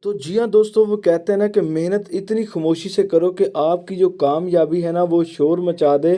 तो जी हाँ दोस्तों, वो कहते हैं ना कि मेहनत इतनी खामोशी से करो कि आपकी जो कामयाबी है ना वो शोर मचा दे।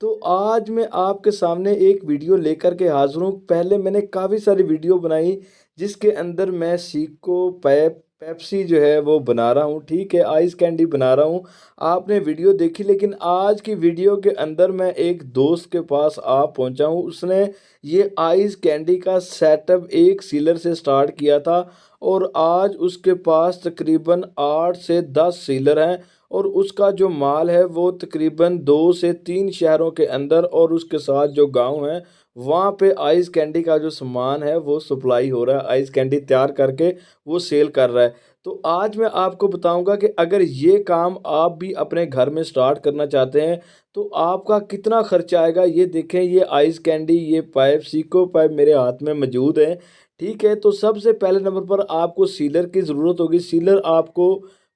तो आज मैं आपके सामने एक वीडियो लेकर के हाज़िर हूँ। पहले मैंने काफ़ी सारी वीडियो बनाई जिसके अंदर मैं सीको, पेप्सी जो है वो बना रहा हूँ, ठीक है, आइस कैंडी बना रहा हूँ। आपने वीडियो देखी, लेकिन आज की वीडियो के अंदर मैं एक दोस्त के पास आ पहुँचा हूँ। उसने ये आइस कैंडी का सेटअप एक सीलर से स्टार्ट किया था और आज उसके पास तकरीबन 8 से 10 सीलर हैं और उसका जो माल है वो तकरीबन 2 से 3 शहरों के अंदर और उसके साथ जो गांव हैं वहाँ पे आइस कैंडी का जो सामान है वो सप्लाई हो रहा है। आइस कैंडी तैयार करके वो सेल कर रहा है। तो आज मैं आपको बताऊंगा कि अगर ये काम आप भी अपने घर में स्टार्ट करना चाहते हैं तो आपका कितना खर्चा आएगा। ये देखें, ये आइस कैंडी, ये पाइप, सीको पाइप मेरे हाथ में मौजूद है, ठीक है। तो सबसे पहले नंबर पर आपको सीलर की ज़रूरत होगी। सीलर आपको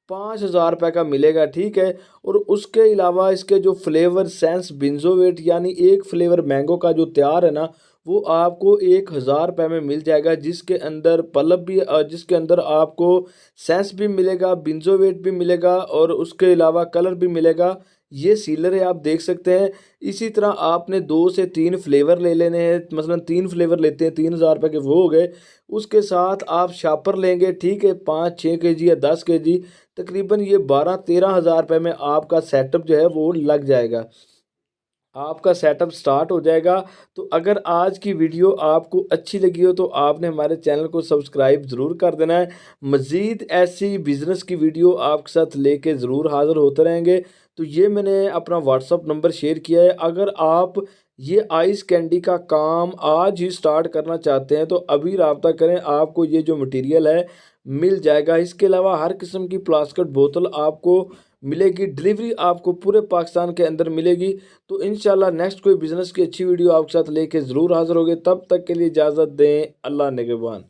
5,000 रुपये का मिलेगा, ठीक है। और उसके अलावा इसके जो फ्लेवर सेंस बिंजोवेट यानी एक फ्लेवर मैंगो का जो तैयार है ना वो आपको 1,000 रुपये में मिल जाएगा, जिसके अंदर पल्लव भी जिसके अंदर आपको सेंस भी मिलेगा, बिंजोवेट भी मिलेगा और उसके अलावा कलर भी मिलेगा। ये सीलर है, आप देख सकते हैं। इसी तरह आपने 2 से 3 फ्लेवर ले लेने हैं, मसलन 3 फ्लेवर लेते हैं, 3,000 रुपये के वो हो गए। उसके साथ आप शापर लेंगे, ठीक है, 5-6 kg या 10 kg, तकरीबन ये 12-13 हज़ार रुपये में आपका सेटअप जो है वो लग जाएगा, आपका सेटअप स्टार्ट हो जाएगा। तो अगर आज की वीडियो आपको अच्छी लगी हो तो आपने हमारे चैनल को सब्सक्राइब ज़रूर कर देना है। मज़ीद ऐसी बिज़नेस की वीडियो आपके साथ लेके ज़रूर हाज़िर होते रहेंगे। तो ये मैंने अपना व्हाट्सअप नंबर शेयर किया है। अगर आप ये आइस कैंडी का काम आज ही स्टार्ट करना चाहते हैं तो अभी रब्ता करें, आपको ये जो मटेरियल है मिल जाएगा। इसके अलावा हर किस्म की प्लास्टिक बोतल आपको मिलेगी, डिलीवरी आपको पूरे पाकिस्तान के अंदर मिलेगी। तो इंशाल्लाह नेक्स्ट कोई बिज़नेस की अच्छी वीडियो आपके साथ लेके ज़रूर हाज़िर होंगे। तब तक के लिए इजाज़त दें। अल्लाह निगहबान।